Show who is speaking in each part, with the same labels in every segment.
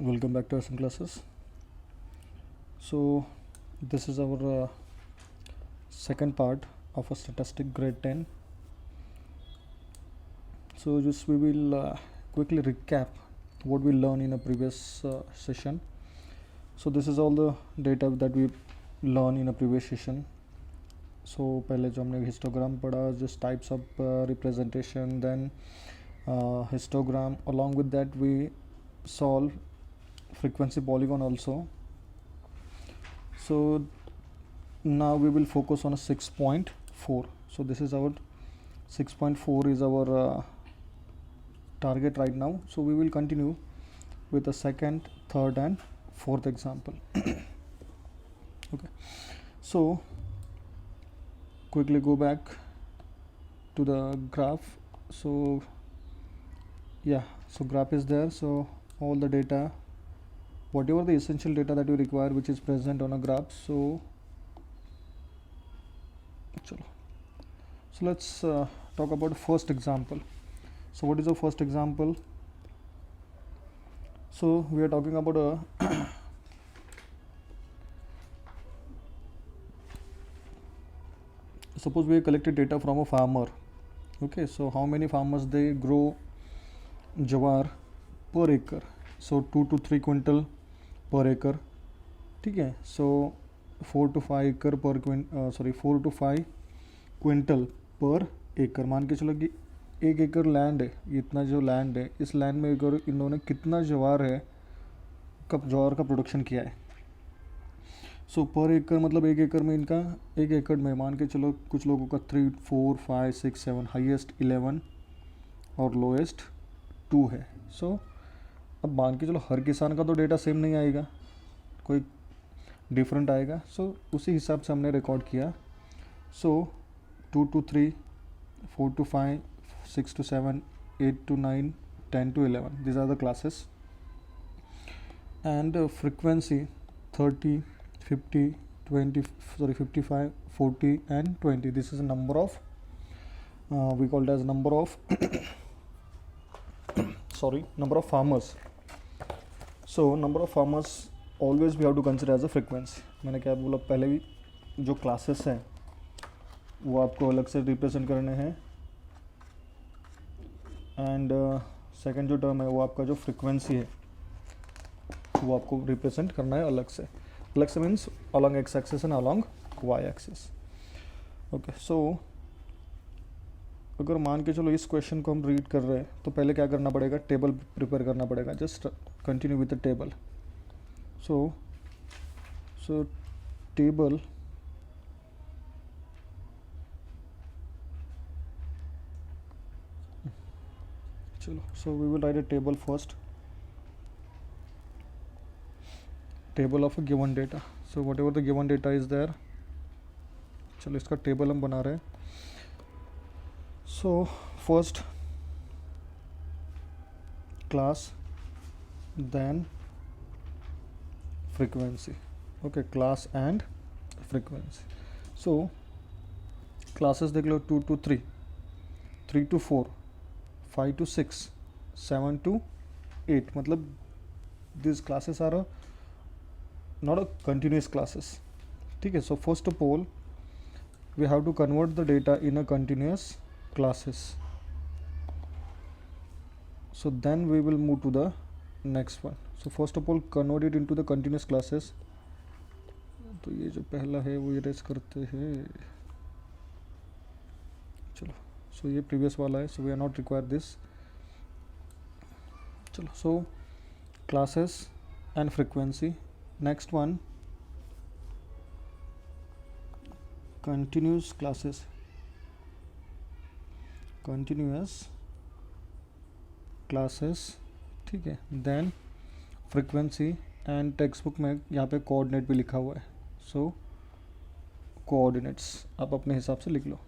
Speaker 1: Welcome back to our classes. So this is our second part of a statistic grade 10. So just we will quickly recap what we learned in a previous session. So this is all the data that we learned in a previous session. So पहले जो हमने histogram पढ़ा, just types of representation, then histogram. Along with that we solve frequency polygon also. So now we will focus on a 6.4. So this is our 6.4 is our target right now. So we will continue with the second, third and fourth example. Okay, so quickly go back to the graph. So yeah, so graph is there. So all the data, whatever the essential data that you require, which is present on a graph. So let's talk about first example. So what is the first example? So we are talking about a suppose we collected data from a farmer. Okay, so how many farmers they grow jawar per acre? So 2 to 3 quintal per acre. ठीक है, so 4 to 5 acre per 4 to 5 quintal पर एकड़. मान के चलो कि 1 एकड़ land है, इतना जो लैंड है, इस लैंड में अगर इन्होंने कितना ज्वार है, कब ज्वार का प्रोडक्शन किया है. सो पर एकड़ मतलब 1 एकड़ में इनका 1 एकड़ में मान के चलो कुछ लोगों का 3, 4, 5, 6, 7, हाईएस्ट 11 और लोएस्ट 2 है. सो अब मान के चलो हर किसान का तो डेटा सेम नहीं आएगा, कोई डिफरेंट आएगा. सो उसी हिसाब से हमने रिकॉर्ड किया. सो 2 to 3, 4 to 5, 6 to 7, 8 to 9, 10 to 11. These are the classes. And frequency 30, 50, 20, 55, 40 and 20. This is a number of, we call it as number of number of farmers. So number of farmers always we have to consider as a frequency. मैंने क्या बोला पहले भी, जो classes हैं वो आपको अलग से रिप्रेजेंट करने हैं. एंड सेकंड जो टर्म है वो आपका जो फ्रीक्वेंसी है वो आपको रिप्रेजेंट करना है अलग से. अलग से means along X axis and along Y axis. Okay, so अगर मान के चलो इस क्वेश्चन को हम रीड कर रहे हैं तो पहले क्या करना पड़ेगा, टेबल प्रिपेयर करना पड़ेगा. Just continue with the table. So table चलो. So we will write a table first. Table of a given data. So whatever the given data is there, चलो इसका टेबल हम बना रहे हैं. So first class, then frequency. Okay, class and frequency. So classes देख लो 2 to 3, 3 to 4, 5 to 6, 7 to 8. मतलब these classes are not a continuous classes. ठीक है. So first of all we have to convert the data in a continuous classes. So then we will move to the next one. So first of all convert it into the continuous classes. तो ये जो पहला है वो erase करते हैं. चलो, so ये previous वाला है, so we are not require this. चलो, so classes and frequency. Next one, continuous classes, continuous classes. ठीक है. then frequency and textbook में यहाँ पे coordinate भी लिखा हुआ है. so coordinates आप अपने हिसाब से लिख लो.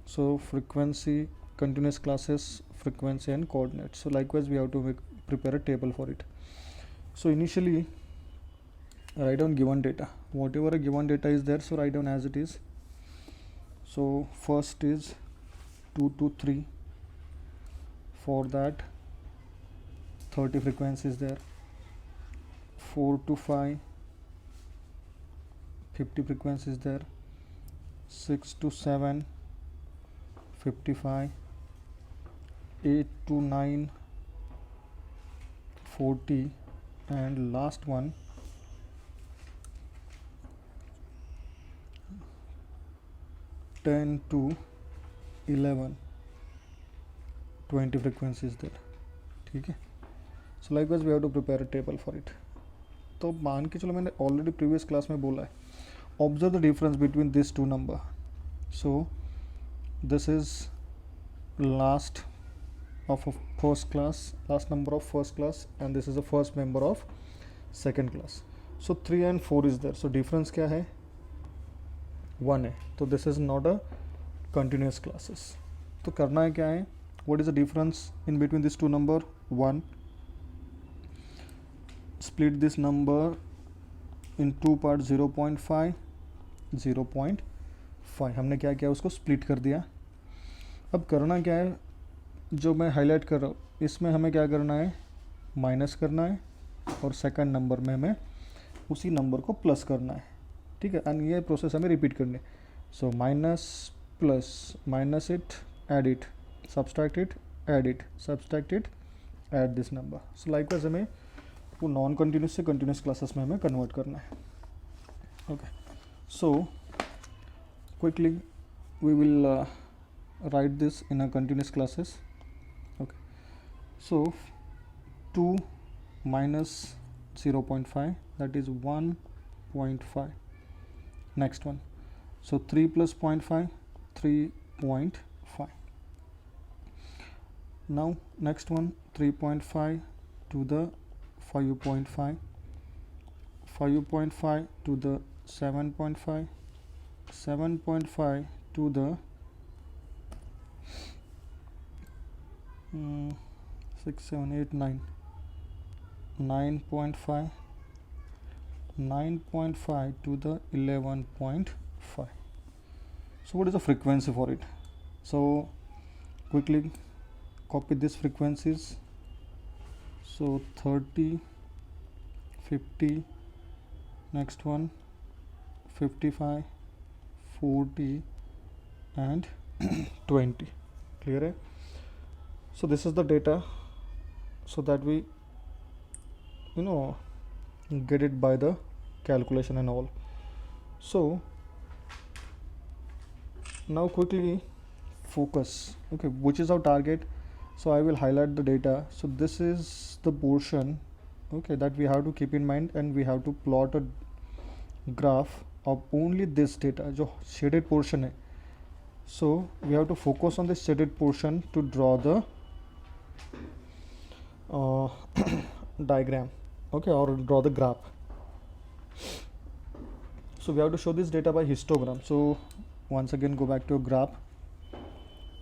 Speaker 1: So frequency, continuous classes, frequency and coordinates. So likewise we have to prepare a table for it. So initially write down given data, whatever a given data is there, so write down as it is. So first is 2 to 3. For that 30 frequencies there, 4 to 5, 50 frequencies there, 6 to 7, 55, 8 to 9, 40, and last one 10 to 11, 20 frequencies there. ठीक है. So likewise we have to prepare a table for it. तो मान के चलो मैंने already previous class में बोला है, observe the difference between this two number. So this is last of a first class, last number of first class, and this is the first member of second class. So 3 and 4 is there. So difference क्या है? 1 है. तो this is not a continuous classes. तो करना है क्या है? What is the difference in between these two number? 1. Split this number in two parts, 0.5, 0.5. हमने क्या किया? उसको split कर दिया. अब करना क्या है? जो मैं हाईलाइट कर रहा हूँ इसमें हमें क्या करना है? माइनस करना है, और सेकंड नंबर में हमें उसी नंबर को प्लस करना है. ठीक है. एंड ये प्रोसेस हमें रिपीट करनी है. So minus plus, minus it, add it, subtract it, add it, subtract it, add this number. So likewise हमें वो नॉन कंटिन्यूस से कंटिन्यूस क्लासेस में हमें कन्वर्ट करना है. Okay. So quickly we will write this in a continuous classes. Okay, so 2 minus 0.5, that is 1.5. Next one, so 3 plus 0.5, 3.5. Now next one, 3.5 to the 5.5, 5.5 to the 7.5, 7.5 to the 6, 7, 8, 9, 9.5, 9.5 to the 11.5. So what is the frequency for it? So quickly copy these frequencies. So 30, 50, next one 55, 40, and 20. Clear है? So this is the data, so that we get it by the calculation and all. So now quickly focus. Okay, which is our target? So I will highlight the data. So this is the portion, okay, that we have to keep in mind, and we have to plot a graph of only this data, जो shaded portion है. So we have to focus on this shaded portion to draw the diagram, okay, or draw the graph. So we have to show this data by histogram. So once again go back to your graph.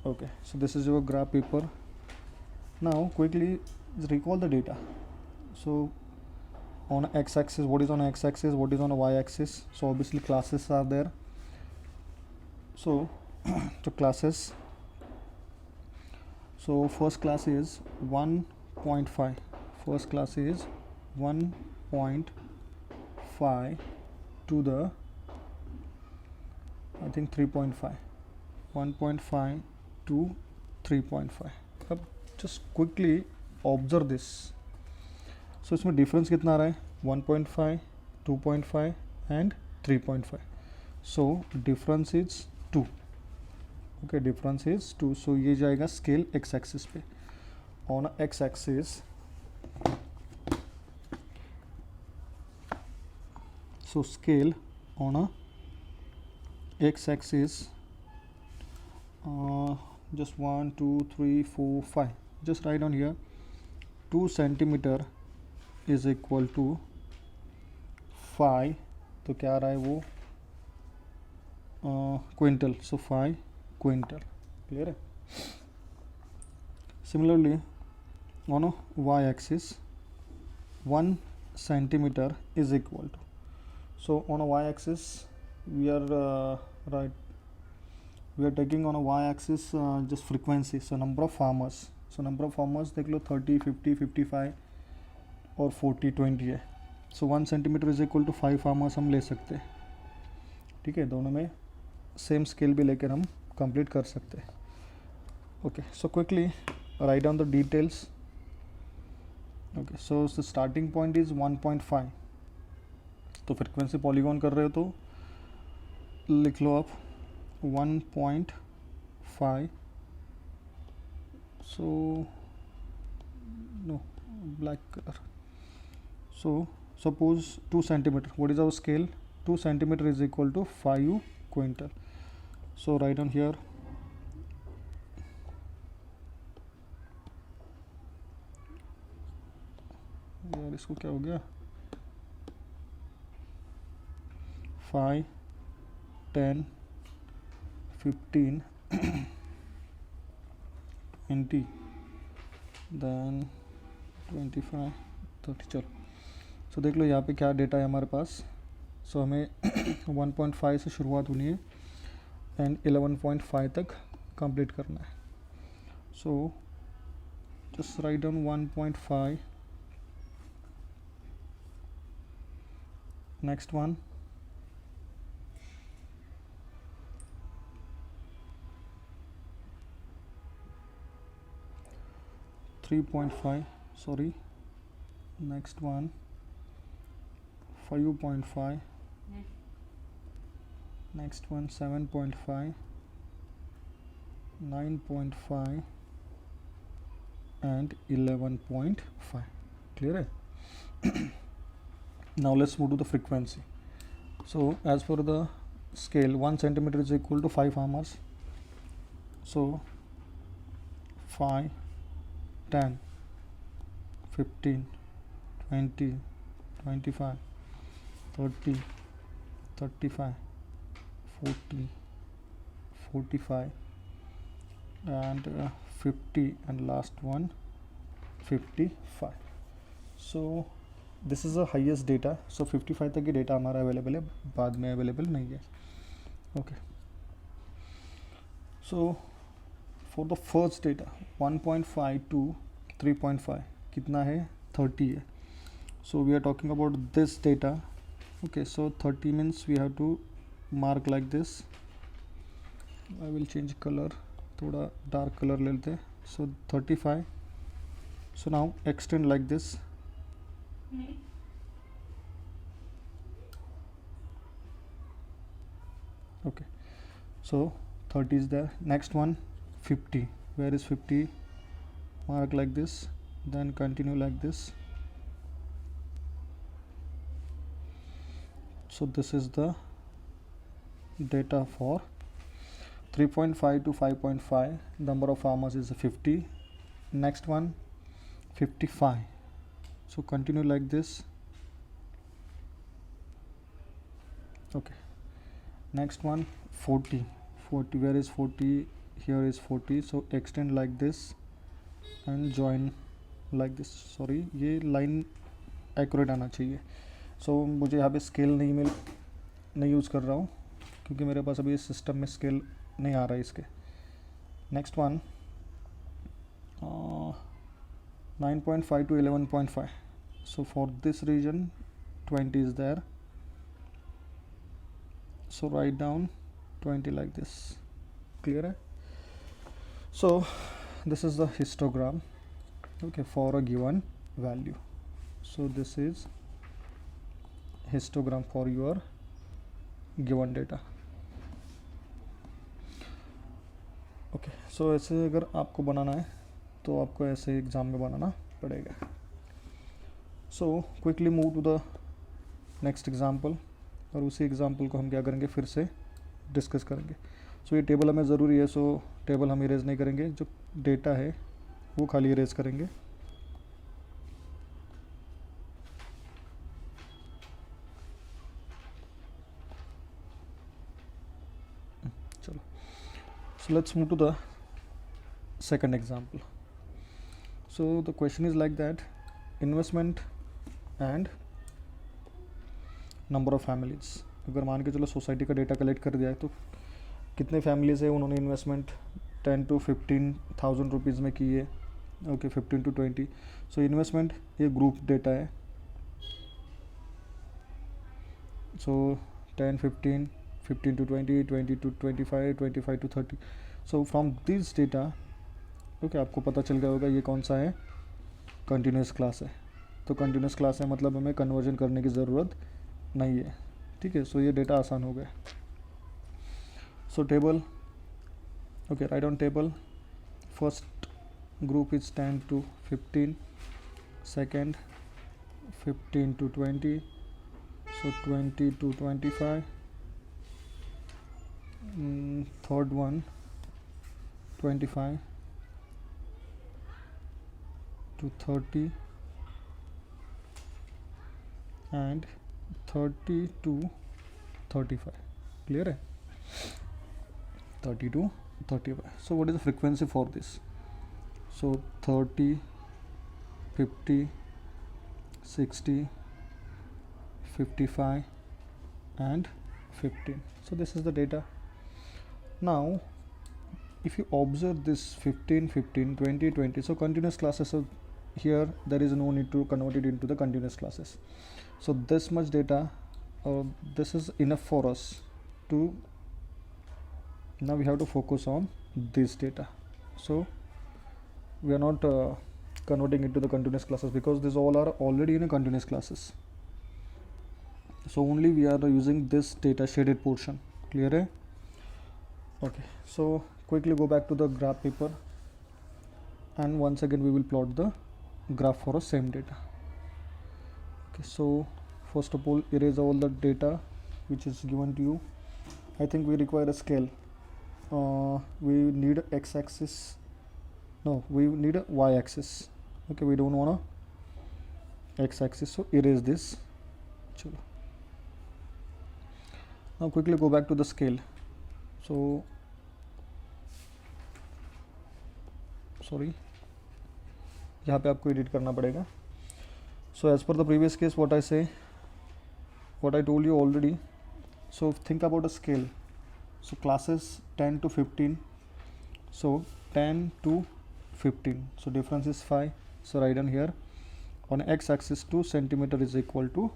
Speaker 1: Okay, so this is your graph paper. Now quickly recall the data. So on x-axis, what is on x-axis, what is on a y-axis? So obviously classes are there. So the classes, so first class is 1.5. First class is 1.5 to the, I think 3.5. 1.5 to 3.5. अब just quickly observe this. So इसमें difference कितना आ रहा है? 1.5, 2.5 and 3.5. So difference is 2. Okay, difference is 2. So ये जाएगा scale x axis पे. On x axis, so scale on a x axis, just 1, 2, 3, 4, 5. Just write down here, 2 centimeter is equal to 5. तो क्या आ रहा है वो? क्विंटल. So 5 quintal. क्लियर है? Similarly on a y axis, 1 centimeter is equal to, so on a y axis we are taking on a y axis just frequency, so number of farmers. So number of farmers देख लो 30, 50, 55 और 40, 20 है. So 1 centimetre is equal to 5 farmers हम ले सकते हैं. ठीक है, दोनों में सेम स्केल भी लेकर हम कंप्लीट कर सकते हैं. Okay, so quickly write down the details. Okay, so the starting point is 1.5. तो फ्रिक्वेंसी पॉलीगॉन कर रहे हो तो लिख लो आप 1.5. So no black colour. So suppose 2 centimetre. What is our scale? 2 centimetre is equal to 5 quintal. So write down here यार इसको क्या हो गया? 5, 10, 15, 20, then 25, 30. चलो, सो देख लो यहाँ पे क्या डेटा है हमारे पास. सो हमें 1.5 से शुरुआत होनी है एंड 11.5 तक कंप्लीट करना है. So just write down 1.5. Next one 3.5. sorry, next one 5.5. next one 7.5, 9.5 and 11.5. clear है? Now let's move to the frequency. So as for the scale, 1 centimeter is equal to 5 hammers. So 5, 10, 15, 20, 25, 30, 35, 40, 45 and 50 and last one 55. So this is the highest data. So 55 तक की data हमारा available है, बाद में available नहीं है. Okay, so for the first data 1.5 to 3.5 कितना है? 30 है. So we are talking about this data. Okay, so 30 means we have to mark like this. I will change colour, थोड़ा डार्क कलर ले लेते हैं. So 35. So now extend like this. Okay, so 30 is there. Next one 50. Where is 50? Mark like this, then continue like this. So this is the data for 3.5 to 5.5. number of farmers is 50. Next one 55. So continue like this. Okay, next one 40. Where is 40? Here is 40. So extend like this and join like this. sorry, ये line accurate आना चाहिए. सो मुझे यहाँ पे scale नहीं use कर रहा हूँ क्योंकि मेरे पास अभी सिस्टम में स्केल नहीं आ रहा है इसके. Next one 9.5 to 11.5. so for this region 20 is there. so write down 20 like this. clear है? so this is the histogram, okay, for a given value. so this is histogram for your given data. okay, so ऐसे अगर आपको बनाना है तो आपको ऐसे exam में बनाना पड़ेगा. So quickly move to the next example. और उसी एग्जाम्पल को हम क्या करेंगे, फिर से डिस्कस करेंगे. सो ये टेबल हमें ज़रूरी है, सो टेबल हम इरेज नहीं करेंगे, जो डेटा है वो खाली इरेज करेंगे. चलो, so let's move to the second example. So the question is like that: investment and number of families. अगर मान के चलो सोसाइटी का डेटा कलेक्ट कर दिया है तो कितने फैमिलीज़ है उन्होंने इन्वेस्टमेंट 10 to 15,000 रुपीज़ में की है. Okay 15 to 20. सो इन्वेस्टमेंट ये ग्रुप डेटा है. सो 10 15 15 to 20 20 to 25 25 to 30. So from this data okay आपको पता चल गया होगा ये कौन सा है, कंटिन्यूस क्लास है. तो कंटिन्यूस क्लास है मतलब हमें कन्वर्जन करने की ज़रूरत नहीं है. ठीक है. सो ये डेटा आसान हो गया. सो table okay right on table. First group is 10 to 15, second 15 to 20, so 20 to 25, third one 25 to 30 and 30 to 35. Clear है? 30 to 35. So what is the frequency for this? So 30 50 60 55 and 15. So this is the data. Now if you observe this 15 15 20 20, so continuous classes are here. There is no need to convert it into the continuous classes. So this much data this is enough for us to, now we have to focus on this data. So we are not converting it to the continuous classes because these all are already in a continuous classes. So only we are using this data shaded portion. Clear hai? Okay, so quickly go back to the graph paper and once again we will plot the graph for the same data. Okay, so first of all erase all the data which is given to you. I think we require a scale. We need x-axis. No, we need a y-axis. Okay, we don't want a x-axis, so erase this. Chalo. Now quickly go back to the scale. So sorry, यहाँ पे आपको edit करना पड़ेगा. So as per the previous case, what I say, what I told you already. So think about a scale. So classes 10 to 15. So 10 to 15, so difference is 5. So write down here on x-axis 2 centimeter is equal to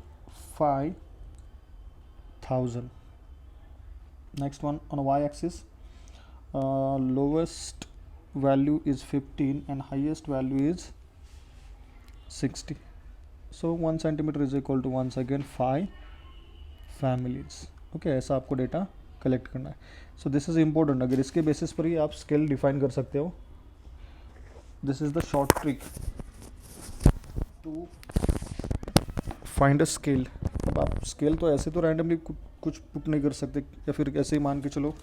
Speaker 1: 5000. Next one on y-axis, lowest value is 15 and highest value is 60. So 1 centimeter is equal to once again 5 families. Okay, ऐसा आपको data collect करना है. सो this is important. अगर इसके basis पर ही आप scale define कर सकते हो. This is the short trick to find a scale. अब आप स्केल तो ऐसे तो रैंडमली कुछ पुट नहीं कर सकते या फिर ऐसे ही मान के चलो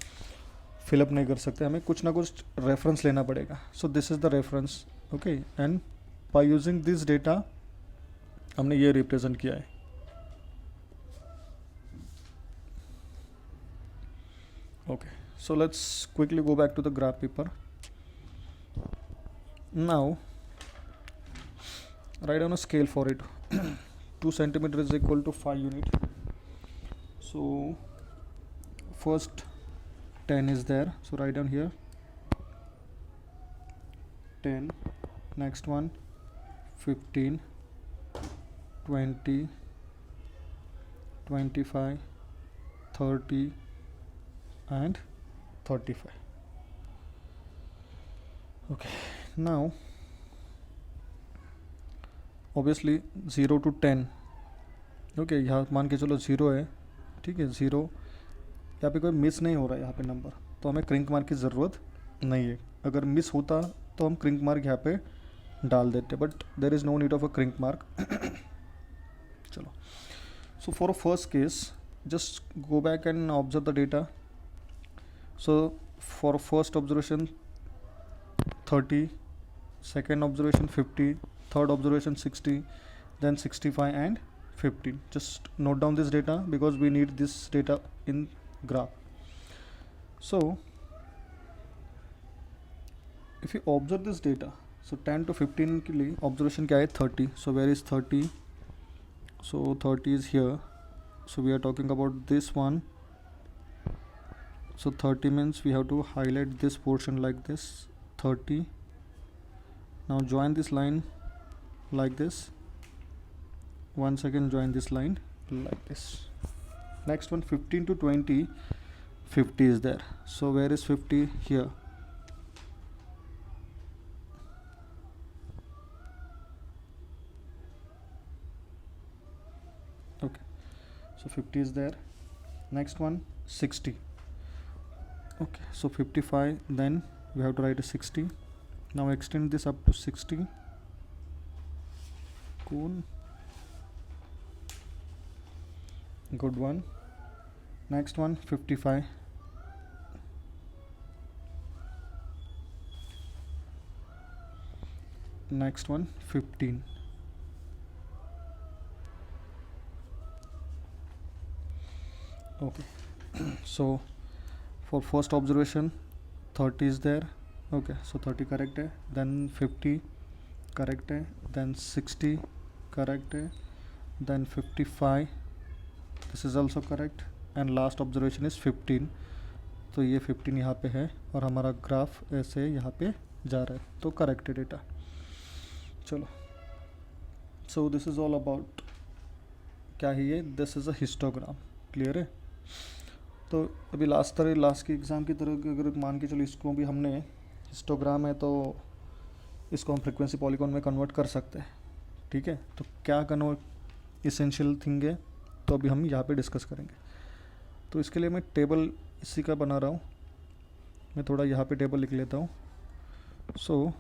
Speaker 1: फिलअप नहीं कर सकते. हमें कुछ ना कुछ रेफरेंस लेना पड़ेगा. So this is the reference. Okay, and by using this data हमने ये रिप्रेजेंट किया है. Okay, so let's quickly go back to the graph paper. Now write down a scale for it. 2 centimeter is equal to 5 unit. So first 10 is there, so write down here 10. Next one 15 20 25 30 and 35. Okay, now obviously 0 to 10. Okay, यहाँ मान के चलो 0 है. ठीक है, 0 यहाँ पे कोई मिस नहीं हो रहा है यहाँ पे नंबर, तो हमें क्रिंक मार्क की ज़रूरत नहीं है. अगर मिस होता तो हम क्रिंक मार्क यहाँ पे डाल देते, but there is no need of a kink mark. चलो, so for a first case just go back and observe the data. So for first observation 30, second observation 50, third observation 60, then 65 and 15. Just note down this data because we need this data in graph. So if you observe this data, so 10 to 15 के लिए observation क्या है 30. So where is 30? So 30 is here. So we are talking about this one. So 30 means we have to highlight this portion like this 30. Now join this line like this. Once again join this line like this. Next one, 15 to 20, 50 is there. So where is 50? Here. Okay, so 50 is there. Next one, 60. Okay, so 55, then we have to write a 60. Now extend this up to 60. Cool, good one. Next one, 55. Next one, 15. Okay, so for first observation 30 is there. Okay, so 30 correct है, then 50 correct है, then 60 correct है, then 55, this is also correct, and last observation is 15. तो ये 15 यहाँ पे है और हमारा ग्राफ ऐसे यहाँ पे जा रहा है, तो करेक्ट है डेटा. चलो, सो दिस इज़ ऑल अबाउट, क्या है ये, this is a histogram. Clear है. तो अभी लास्ट की एग्ज़ाम की तरह अगर मान के चलो इसको भी हमने हिस्टोग्राम है तो इसको हम फ्रीक्वेंसी पॉलीगॉन में कन्वर्ट कर सकते हैं. ठीक है, तो क्या कन्वर्ट इसेंशियल थिंग है तो अभी हम यहाँ पे डिस्कस करेंगे. तो इसके लिए मैं टेबल इसी का बना रहा हूँ. मैं थोड़ा यहाँ पे टेबल लिख लेता हूँ. So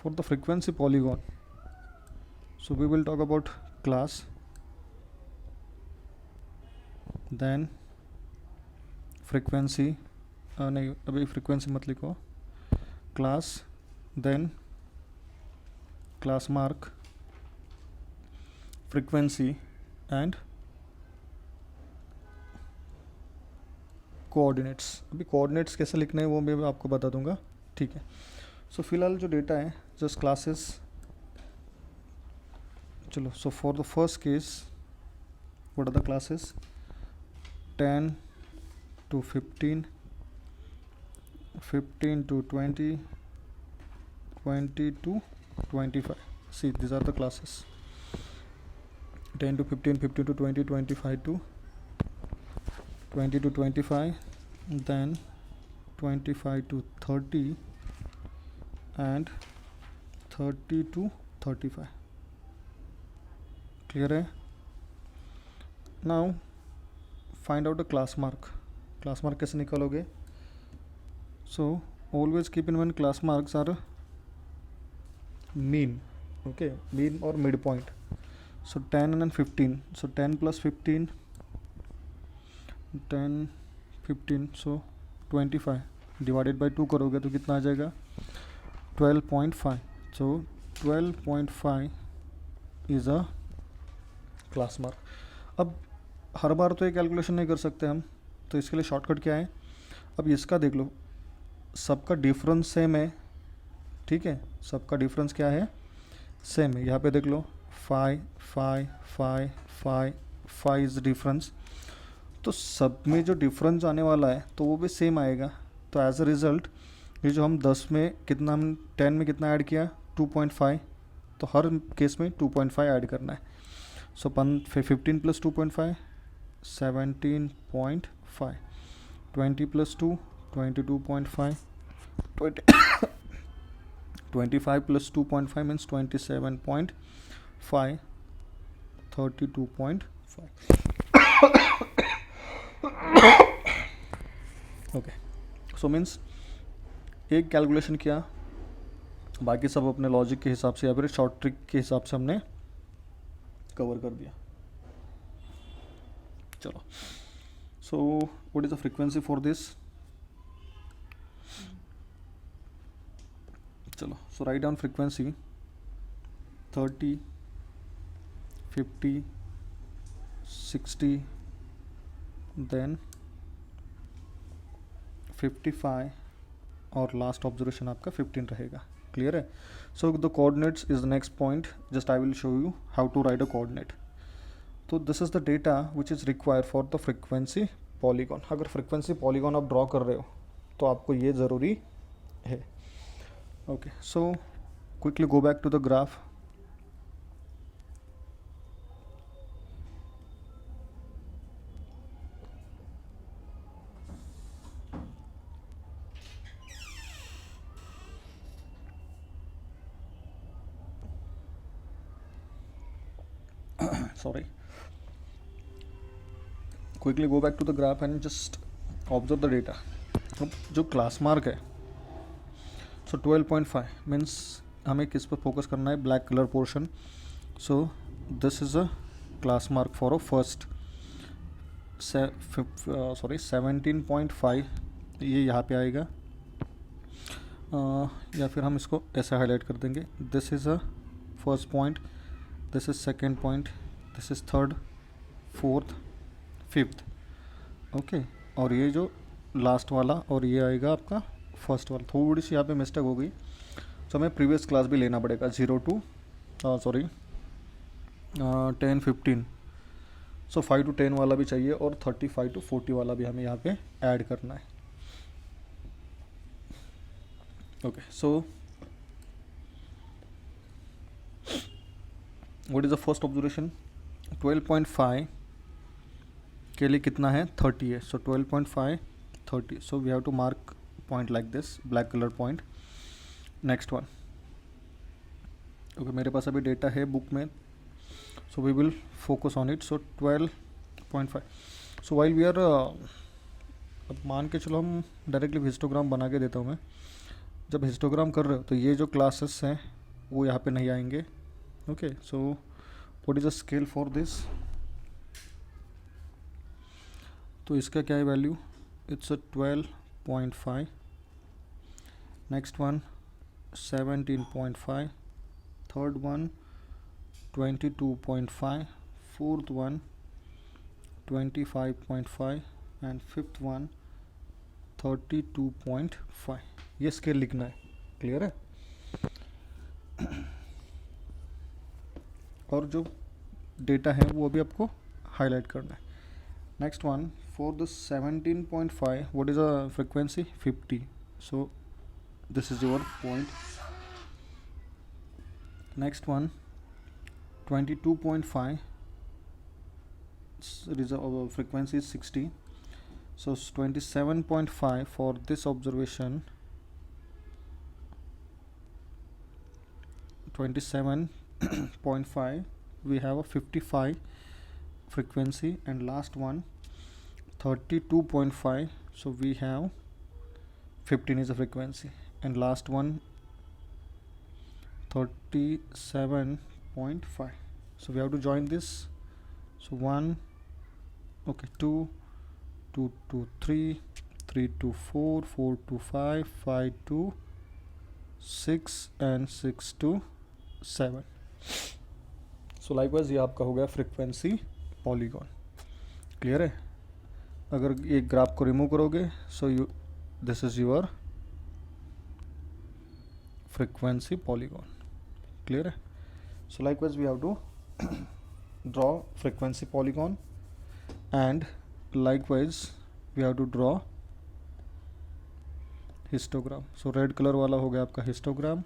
Speaker 1: for the frequency polygon, so we will talk about class, then frequency, नहीं अभी फ्रीक्वेंसी मत लिखो, class, then class mark, frequency and coordinates. अभी कोऑर्डिनेट्स कैसे लिखने हैं वो मैं आपको बता दूंगा. ठीक है, सो फिलहाल जो डेटा है जस्ट क्लासेस. चलो, so for the first case what are the classes, 10 to 15, 15 to 20, 20 to 25. See, these are the classes. 10 to 15, 15 to 20, 25 to 20 to 25, then 25 to 30 and 30 to 35. Clear है. Now find out the class mark. Class mark कैसे निकालोगे? So always keep in mind class marks are mean. Okay, mean or midpoint. So 10 and 15. So 10 plus 15, 10 15, so 25 divided by 2 करोगे तो कितना आ जाएगा, 12.5. So 12.5 is a class mark. अब हर बार तो ये calculation नहीं कर सकते हम, तो इसके लिए शॉर्टकट क्या है, अब इसका देख लो, सबका डिफरेंस सेम है. ठीक है, सबका डिफरेंस क्या है, सेम है. यहाँ पे देख लो 5 5 5 5 5 इज डिफरेंस. तो सब में जो डिफरेंस आने वाला है तो वो भी सेम आएगा. तो एज अ रिज़ल्ट ये जो हम 10 में कितना, हम 10 में कितना ऐड किया, 2.5, तो हर केस में 2.5 ऐड करना है. सो 15 plus 2.5 17.5, 20 plus 2 22.5, 25 plus 2.5 means 27.5, 32.5. Okay, so means एक कैलकुलेशन किया, बाकी सब अपने लॉजिक के हिसाब से या फिर शॉर्ट ट्रिक के हिसाब से हमने कवर कर दिया. चलो, so what is the frequency for this? चलो, so write down frequency 30, 50, 60, then 55 और लास्ट ऑब्जर्वेशन आपका 15 रहेगा. क्लियर है. So the coordinates is the next point. Just I will show you how to write a coordinate. तो this is the data which is required for the frequency polygon. अगर frequency polygon आप draw कर रहे हो तो आपको ये ज़रूरी है. Okay, so quickly go back to the graph. Sorry. Quickly go back to the graph and just observe the data. अब जो क्लास मार्क है, सो 12.5 मीन्स हमें किस पर फोकस करना है, black colour portion. So this is a class mark for a first 17.5. ये यहाँ पे आएगा, या फिर हम इसको ऐसे हाईलाइट कर देंगे. This is a first point, this is second point, this is third, fourth, fifth. Okay, और ये जो लास्ट वाला और ये आएगा आपका फर्स्ट वाला. थोड़ी सी यहाँ पे मिस्टेक हो गई, तो हमें प्रीवियस क्लास भी लेना पड़ेगा. 0 to 10 15. सो 5 to 10 वाला भी चाहिए और 35 to 40 वाला भी हमें यहाँ पे ऐड करना है. Okay, so what is the first observation. 12.5 के लिए कितना है, 30 है. So 12.5 30. So we have to mark point like this, black colour point. Next one. Okay, मेरे पास अभी डेटा है बुक में, so we will focus on it. So 12.5. So while we are, अब मान के चलो हम डायरेक्टली हिस्टोग्राम बना के देता हूँ मैं. जब हिस्टोग्राम कर रहे हो तो ये जो क्लासेस हैं वो यहाँ पे नहीं आएंगे. Okay, so what is the scale for this. तो इसका क्या है value, it's a 12.5. Next one 17.5, third one 22.5, fourth one 25.5 and fifth one 32.5. ये स्केल लिखना है. क्लियर है. और जो डेटा है वो अभी आपको हाईलाइट करना है. Next one for the 17.5, what is a frequency, 50. So this is your point. Next one 22.5, frequency is 60. So 27.5 for this observation, 27.5 we have a 55 frequency, and last one 32.5, so we have 15 is a frequency, and last one 37.5. so we have to join this. So 1, okay, 2, 2 to 3, 3 to 4, 4 to 5, 5 to 6 and 6 to 7. So likewise ये आपका हो गया frequency polygon. Clear है. अगर एक graph को remove करोगे, so you this is your frequency polygon. Clear है. So likewise we have to draw frequency polygon, and likewise we have to draw histogram. So red color वाला हो गया आपका histogram,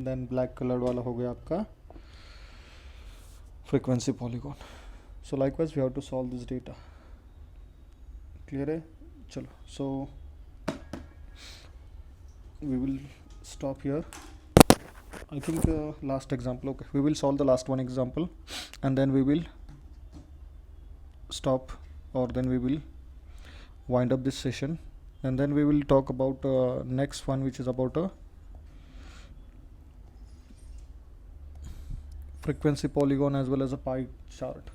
Speaker 1: then black color वाला हो गया आपका frequency polygon. So likewise we have to solve this data. Clear है. चलो, so we will stop here. I think last example. Okay, we will solve the last one example and then we will stop, or then we will wind up this session, and then we will talk about next one, which is about a frequency polygon as well as a pie chart.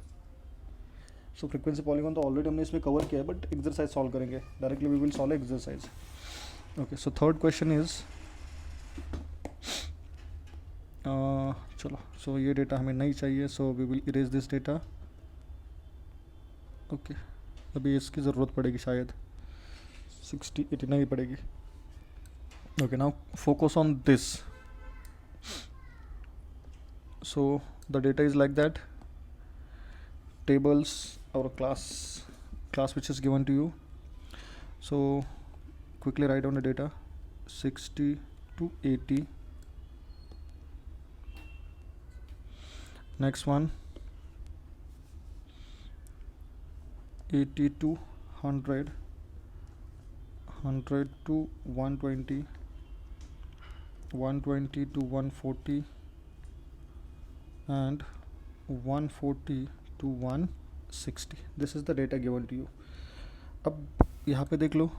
Speaker 1: So frequency polygon तो already हमने इसमें cover किया है, but exercise solve करेंगे. Directly we will solve exercise. Okay, so third question is चलो, सो ये data हमें नहीं चाहिए, so we will erase this data. Okay, अभी इसकी ज़रूरत पड़ेगी शायद 60 89 पड़ेगी. Okay, now focus on this. So the data is like that. tables or class which is given to you. So quickly write down the data. 60 to 80. Next one 80 to 100, 100 to 120, 120 to 140 and 140 to 160. This is the data given to you. अब यहाँ पे देख लो,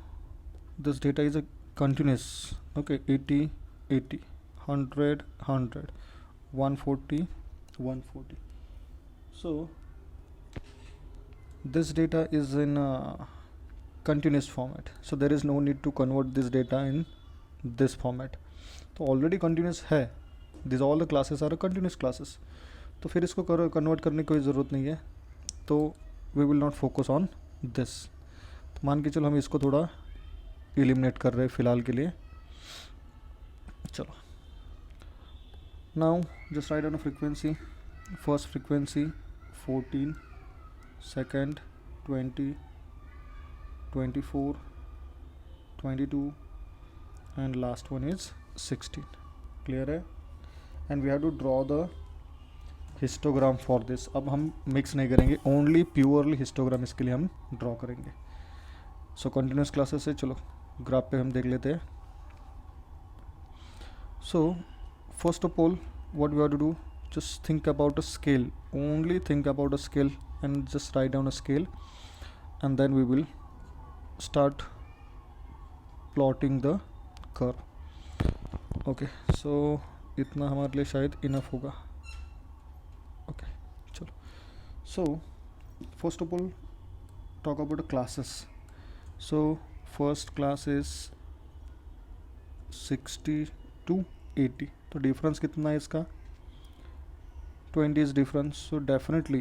Speaker 1: this data is a continuous. Okay, 80 80, 100 100, 140 140. So this data is in a continuous format, so there is no need to convert this data in this format. तो already continuous है, this all the classes are continuous classes, तो फिर इसको convert करने की कोई ज़रूरत नहीं है, तो we will not focus on this. तो मान के चलो हम इसको थोड़ा एलिमिनेट कर रहे हैं फ़िलहाल के लिए. चलो now just write down a frequency. First frequency 14, second 20, 24, 22 and last one is 16. Clear है? And we have to draw the histogram for this. अब हम मिक्स नहीं करेंगे, ओनली प्योरली हिस्टोग्राम इसके लिए हम ड्रॉ करेंगे. सो कंटिन्यूस क्लासेस से चलो ग्राफ पे हम देख लेते हैं. So first of all what we have to do, just think about a scale, only think about a scale and just write down a scale, and then we will start plotting the curve. Okay, so इतना हमारे लिए शायद enough होगा. Okay, चलो. So first of all talk about the classes. So first class is 60 to 80. तो difference कितना है इसका? 20 is difference. So definitely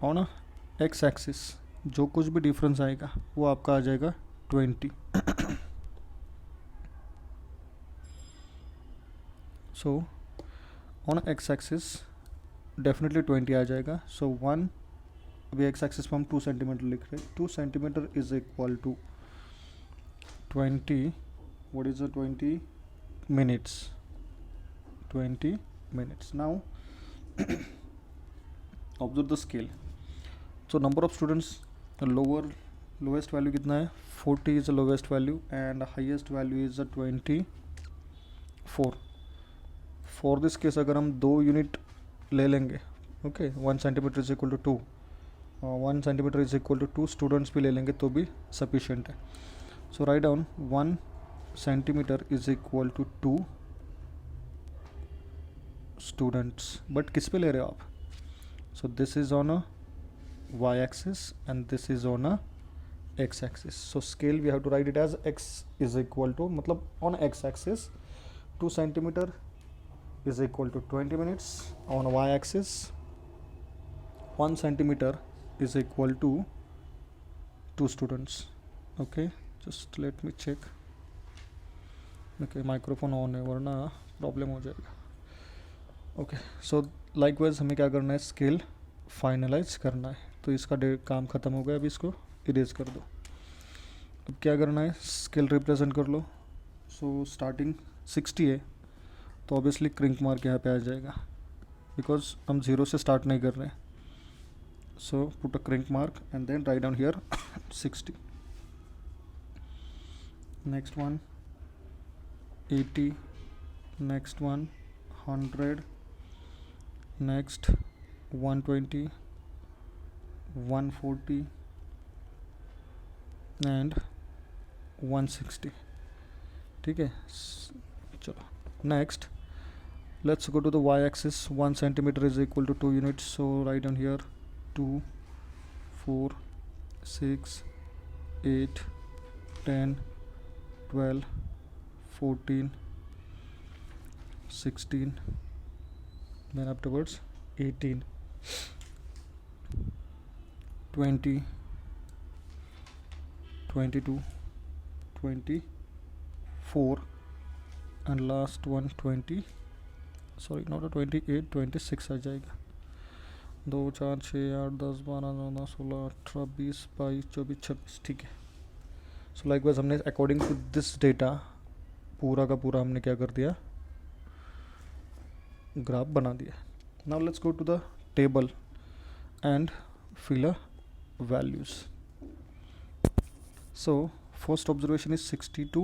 Speaker 1: on a x axis जो कुछ भी डिफरेंस आएगा वो आपका आ जाएगा 20. So on a x axis definitely 20 आ जाएगा. So 1, अभी x axis पर हम 2 सेंटीमीटर लिख रहे हैं. 2 centimetre is equal to 20. What is the 20 minutes? 20 minutes. Now observe the scale. So number of students, lowest value कितना है? 40 is the lowest value and highest value is the 24. For this case अगर हम 2 unit ले लेंगे, okay, 1 centimetre is equal to 2, 1 centimetre is equal to 2 students भी ले लेंगे तो भी सफिशिएंट है. So write down 1 centimetre is equal to 2 students. But किस पे ले रहे हो आप? So this is on a y axis and this is on a x axis. So scale we have to write it as x is equal to, मतलब on x axis 2 centimeter is equal to 20 minutes. On y axis 1 centimeter is equal to 2 students. Okay, just let me check. Okay, microphone on है वरना problem हो जाएगा. Okay, सो likewise हमें क्या करना है? Scale finalise करना है. तो इसका काम ख़त्म हो गया, अभी इसको इरेज कर दो. अब क्या करना है? स्केल रिप्रेजेंट कर लो. सो स्टार्टिंग 60 है तो ऑब्वियसली क्रिंक मार्क यहाँ पे आ जाएगा बिकॉज हम 0 से स्टार्ट नहीं कर रहे हैं. So put a kink mark and then write down here 60. Next one 80, next one 100, next 120, 140 and 160. ठीक है, चलो next let's go to the y axis. 1 centimeter is equal to 2 units, so write down here 2, 4, 6, 8, 10, 12, 14, 16, then afterwards 18, 20, 22, 24 and last one 20, sorry not a 28, 26 आ जाएगा. 2 4 6 8 10 12 14 16 18 20 22 24 26. ठीक है. So likewise हमने according to this data पूरा का पूरा हमने क्या कर दिया, ग्राफ बना दिया. Now let's go to the table and fill a values. So first observation is 60 to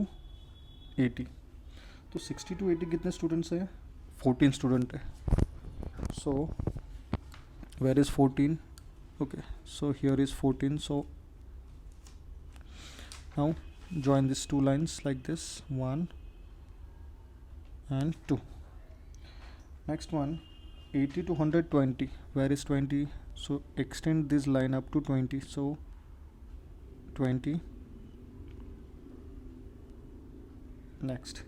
Speaker 1: 80. तो 60 to 80 कितने स्टूडेंट्स हैं? 14 स्टूडेंट है. So where is 14? Okay, so here is 14. So now join these two lines like this, 1 and 2. Next one, 80 to 120. Where is 20? So extend this line up to 20. So 20. Next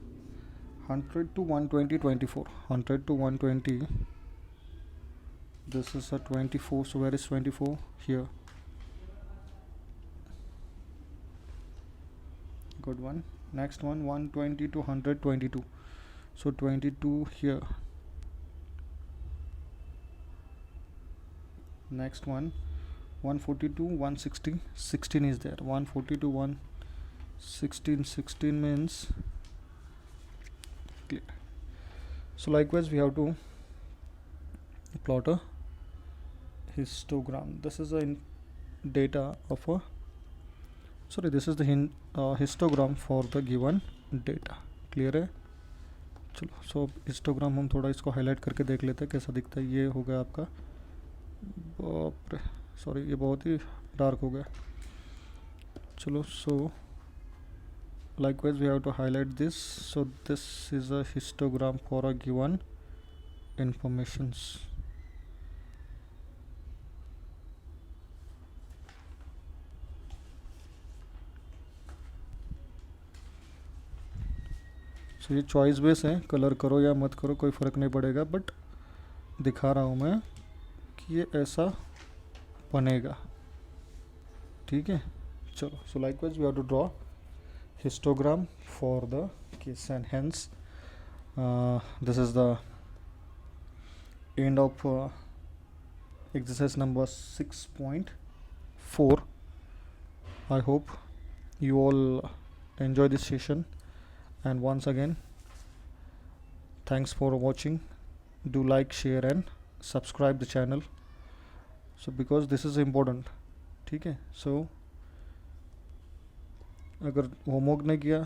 Speaker 1: 100 to 120, 24. 100 to 120, this is a 24. So where is 24? Here. Good one. Next one, 120 to 122. So 22 here. Next one, 140 to 160, 16 is there. 140 to 116, 16 means clear. So likewise we have to plot a histogram. This is a data of a, sorry, this is the histogram for the given data. Clear है? चलो, so histogram हम थोड़ा इसको highlight करके देख लेते हैं कैसा दिखता है. ये हो गया आपका, बाप रे, सॉरी ये बहुत ही डार्क हो गया. चलो, सो likewise we have to highlight this. So this is a histogram for a given informations. So ये चॉइस बेस है, कलर करो या मत करो कोई फ़र्क नहीं पड़ेगा, बट दिखा रहा हूँ मैं कि ये ऐसा बनेगा. ठीक है, चलो. So likewise we have to draw histogram for the case, and hence this is the end of exercise number 6.4. I hope you all enjoy this session, and once again thanks for watching. Do like, share and subscribe the channel, so because this is important. ठीक है, so अगर homework नहीं किया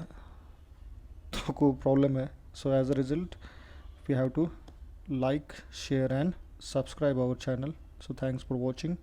Speaker 1: तो कोई problem है. So as a result we have to like, share and subscribe our channel. So thanks for watching.